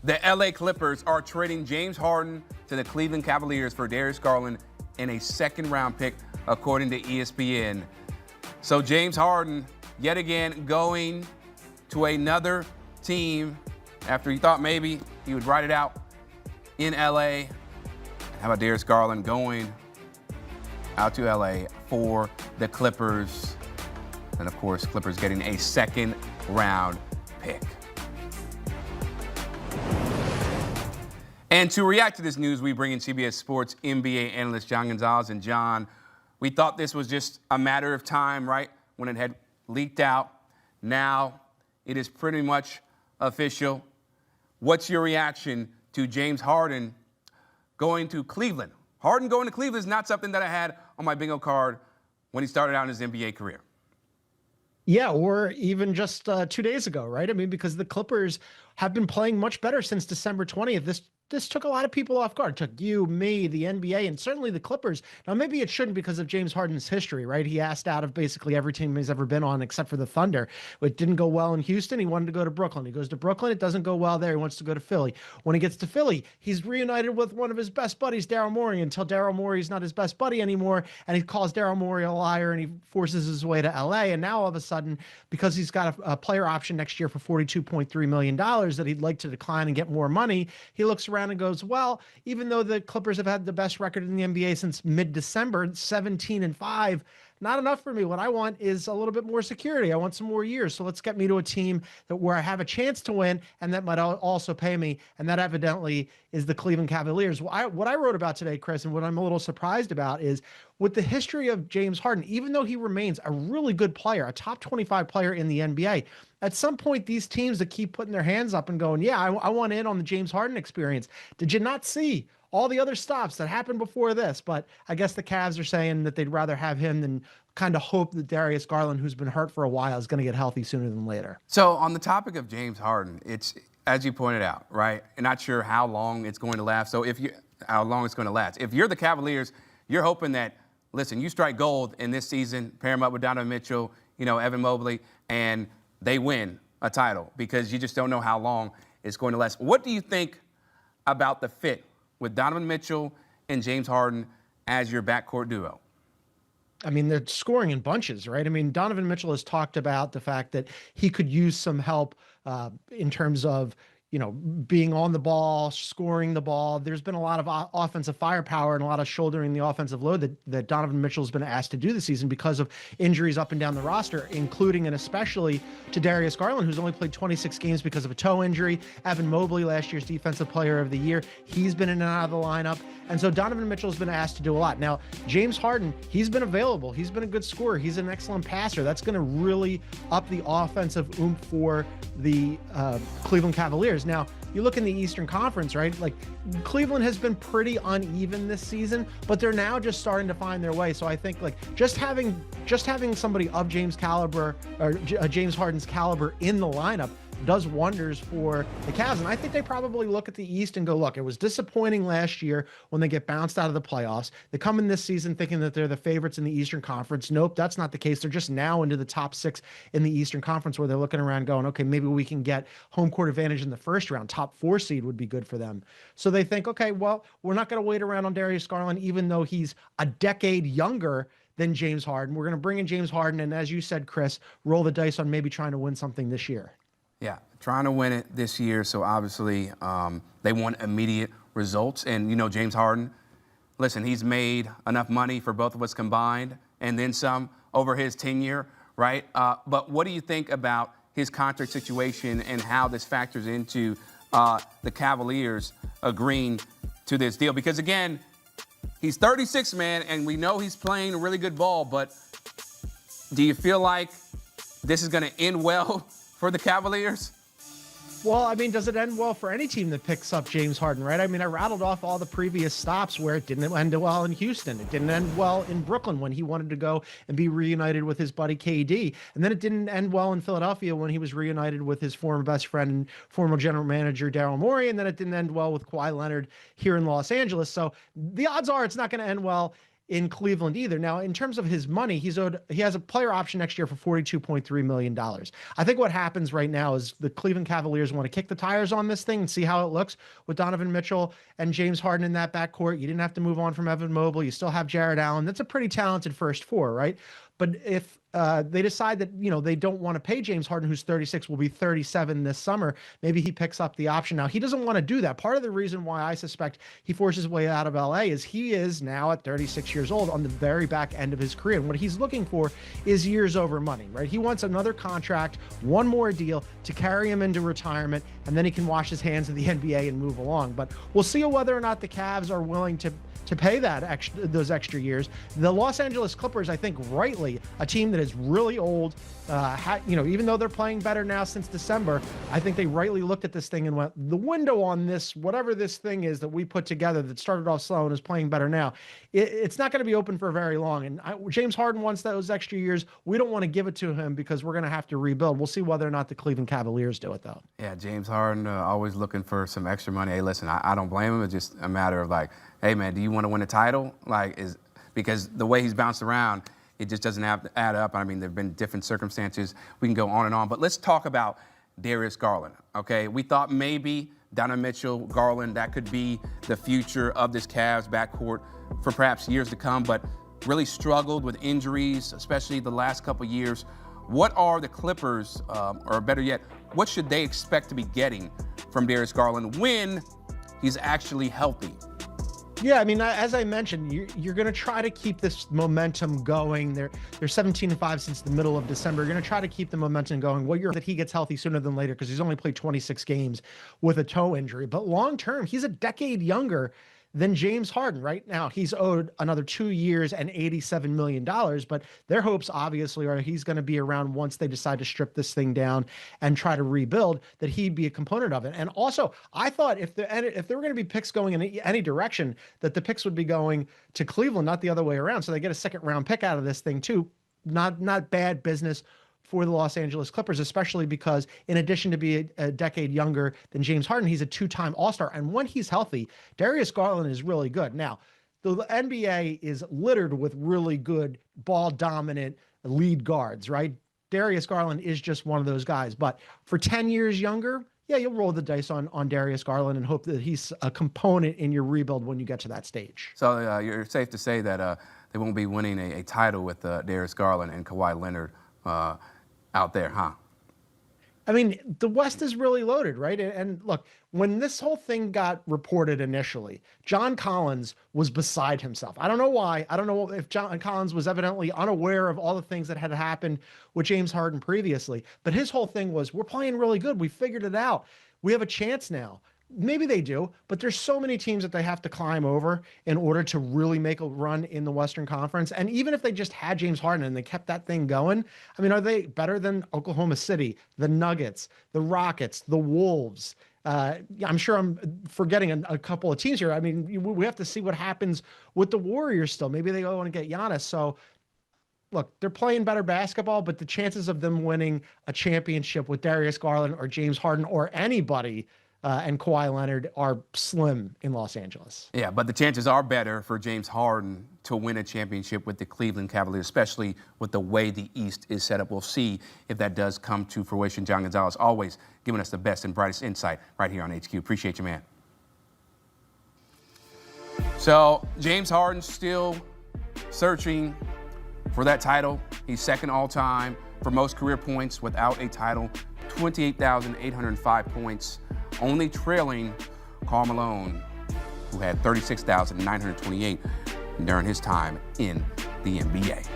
The LA Clippers are trading James Harden to the Cleveland Cavaliers for Darius Garland and a second-round pick, according to ESPN. So James Harden, yet again, going to another team after he thought maybe he would ride it out in LA. How about Darius Garland going out to LA for the Clippers? And of course, Clippers getting a second-round pick. And to react to this news, we bring in CBS Sports NBA analyst John Gonzalez. And John, we thought this was just a matter of time, right, when it had leaked out. Now it is pretty much official. What's your reaction to James Harden going to Cleveland? Harden going to Cleveland is not something that I had on my bingo card when he started out in his NBA career. Yeah, or even just 2 days ago, right? I mean, because the Clippers have been playing much better since December 20th. This took a lot of people off guard. It took you, me, the NBA, and certainly the Clippers. Now, maybe it shouldn't because of James Harden's history, right? He asked out of basically every team he's ever been on except for the Thunder. It didn't go well in Houston. He wanted to go to Brooklyn. He goes to Brooklyn. It doesn't go well there. He wants to go to Philly. When he gets to Philly, he's reunited with one of his best buddies, Daryl Morey, until Daryl Morey's not his best buddy anymore, and he calls Daryl Morey a liar, and he forces his way to LA. And now all of a sudden, because he's got a player option next year for $42.3 million that he'd like to decline and get more money, he looks around and goes, well, even though the Clippers have had the best record in the NBA since mid-December, 17-5, not enough for me. What I want is a little bit more security. I want some more years. So let's get me to a team where I have a chance to win and that might also pay me. And that evidently is the Cleveland Cavaliers. What I wrote about today, Chris, and what I'm a little surprised about is with the history of James Harden, even though he remains a really good player, a top 25 player in the NBA, at some point, these teams that keep putting their hands up and going, yeah, I want in on the James Harden experience. Did you not see all the other stops that happened before this? But I guess the Cavs are saying that they'd rather have him than kind of hope that Darius Garland, who's been hurt for a while, is going to get healthy sooner than later. So on the topic of James Harden, it's, as you pointed out, right, and not sure how long it's going to last. So how long it's going to last. If you're the Cavaliers, you're hoping that, listen, you strike gold in this season, pair him up with Donovan Mitchell, Evan Mobley, and they win a title because you just don't know how long it's going to last. What do you think about the fit with Donovan Mitchell and James Harden as your backcourt duo? I mean, they're scoring in bunches, right? I mean, Donovan Mitchell has talked about the fact that he could use some help in terms of, being on the ball, scoring the ball. There's been a lot of offensive firepower and a lot of shouldering the offensive load that Donovan Mitchell's been asked to do this season because of injuries up and down the roster, including and especially to Darius Garland, who's only played 26 games because of a toe injury. Evan Mobley, last year's Defensive Player of the Year, he's been in and out of the lineup. And so Donovan Mitchell's been asked to do a lot. Now, James Harden, he's been available. He's been a good scorer. He's an excellent passer. That's going to really up the offensive oomph for the Cleveland Cavaliers. Now, you look in the Eastern Conference, right? Like Cleveland has been pretty uneven this season, but they're now just starting to find their way. So I think like just having somebody of James Harden's caliber in the lineup does wonders for the Cavs. And I think they probably look at the East and go, look, it was disappointing last year when they get bounced out of the playoffs. They come in this season thinking that they're the favorites in the Eastern Conference. Nope, that's not the case. They're just now into the top 6 in the Eastern Conference where they're looking around going, okay, maybe we can get home court advantage in the first round. Top 4 seed would be good for them. So they think, okay, well, we're not going to wait around on Darius Garland, even though he's a decade younger than James Harden. We're going to bring in James Harden. And as you said, Chris, roll the dice on maybe trying to win something this year. Yeah, trying to win it this year. So obviously they want immediate results. And, James Harden, listen, he's made enough money for both of us combined and then some over his tenure, right? But what do you think about his contract situation and how this factors into the Cavaliers agreeing to this deal? Because, again, he's 36, man, and we know he's playing really good ball. But do you feel like this is going to end well for the Cavaliers? Well, I mean, does it end well for any team that picks up James Harden, right? I mean, I rattled off all the previous stops where it didn't end well in Houston. It didn't end well in Brooklyn when he wanted to go and be reunited with his buddy KD. And then it didn't end well in Philadelphia when he was reunited with his former best friend and former general manager, Daryl Morey. And then it didn't end well with Kawhi Leonard here in Los Angeles. So the odds are it's not going to end well in Cleveland either. Now, in terms of his money, he has a player option next year for $42.3 million. I think what happens right now is the Cleveland Cavaliers want to kick the tires on this thing and see how it looks with Donovan Mitchell and James Harden in that backcourt. You didn't have to move on from Evan Mobley. You still have Jared Allen. That's a pretty talented first four, right? But if they decide that, they don't want to pay James Harden, who's 36, will be 37 this summer, maybe he picks up the option. Now, he doesn't want to do that. Part of the reason why I suspect he forces his way out of LA is he is now at 36 years old on the very back end of his career. And what he's looking for is years over money, right? He wants another contract, one more deal to carry him into retirement, and then he can wash his hands of the NBA and move along. But we'll see whether or not the Cavs are willing to pay those extra years. The Los Angeles Clippers, I think rightly, a team that is really old, even though they're playing better now since December, I think they rightly looked at this thing and went, the window on this, whatever this thing is that we put together that started off slow and is playing better now, it's not going to be open for very long. And James Harden wants those extra years. We don't want to give it to him because we're going to have to rebuild. We'll see whether or not the Cleveland Cavaliers do it, though. Yeah, James Harden always looking for some extra money. Hey, listen, I don't blame him. It's just a matter of like, hey, man, do you want to win a title? Because the way he's bounced around, it just doesn't have to add up. I mean, there have been different circumstances. We can go on and on. But let's talk about Darius Garland, okay? We thought maybe Donovan Mitchell, Garland, that could be the future of this Cavs backcourt for perhaps years to come, but really struggled with injuries, especially the last couple years. What are the Clippers, or better yet, what should they expect to be getting from Darius Garland when he's actually healthy? Yeah, I mean, as I mentioned, you're going to try to keep this momentum going. They're 17-5 since the middle of December. You're going to try to keep the momentum going. Well, that he gets healthy sooner than later because he's only played 26 games with a toe injury. But long term, he's a decade younger than James Harden. Right now, he's owed another 2 years and $87 million, but their hopes obviously are he's going to be around once they decide to strip this thing down and try to rebuild, that he'd be a component of it. And also, I thought if there were going to be picks going in any direction, that the picks would be going to Cleveland, not the other way around. So they get a second-round pick out of this thing too. Not bad business for the Los Angeles Clippers, especially because in addition to be a decade younger than James Harden, he's a two-time All-Star. And when he's healthy, Darius Garland is really good. Now, the NBA is littered with really good ball-dominant lead guards, right? Darius Garland is just one of those guys. But for 10 years younger, yeah, you'll roll the dice on Darius Garland and hope that he's a component in your rebuild when you get to that stage. So you're safe to say that they won't be winning a title with Darius Garland and Kawhi Leonard out there, huh? I mean, the West is really loaded, right? And look, when this whole thing got reported initially, John Collins was beside himself. I don't know why. I don't know if John Collins was evidently unaware of all the things that had happened with James Harden previously, but his whole thing was, we're playing really good. We figured it out. We have a chance now. Maybe they do, but there's so many teams that they have to climb over in order to really make a run in the Western Conference. And even if they just had James Harden and they kept that thing going, I mean, are they better than Oklahoma City, the Nuggets, the Rockets, the Wolves? I'm sure I'm forgetting a couple of teams here. I mean, we have to see what happens with the Warriors still. Maybe they go and get Giannis. So look, they're playing better basketball, but the chances of them winning a championship with Darius Garland or James Harden or anybody and Kawhi Leonard are slim in Los Angeles. Yeah, but the chances are better for James Harden to win a championship with the Cleveland Cavaliers, especially with the way the East is set up. We'll see if that does come to fruition. John Gonzalez always giving us the best and brightest insight right here on HQ. Appreciate you, man. So James Harden still searching for that title. He's second all-time for most career points without a title, 28,805 points. Only trailing Karl Malone, who had 36,928 during his time in the NBA.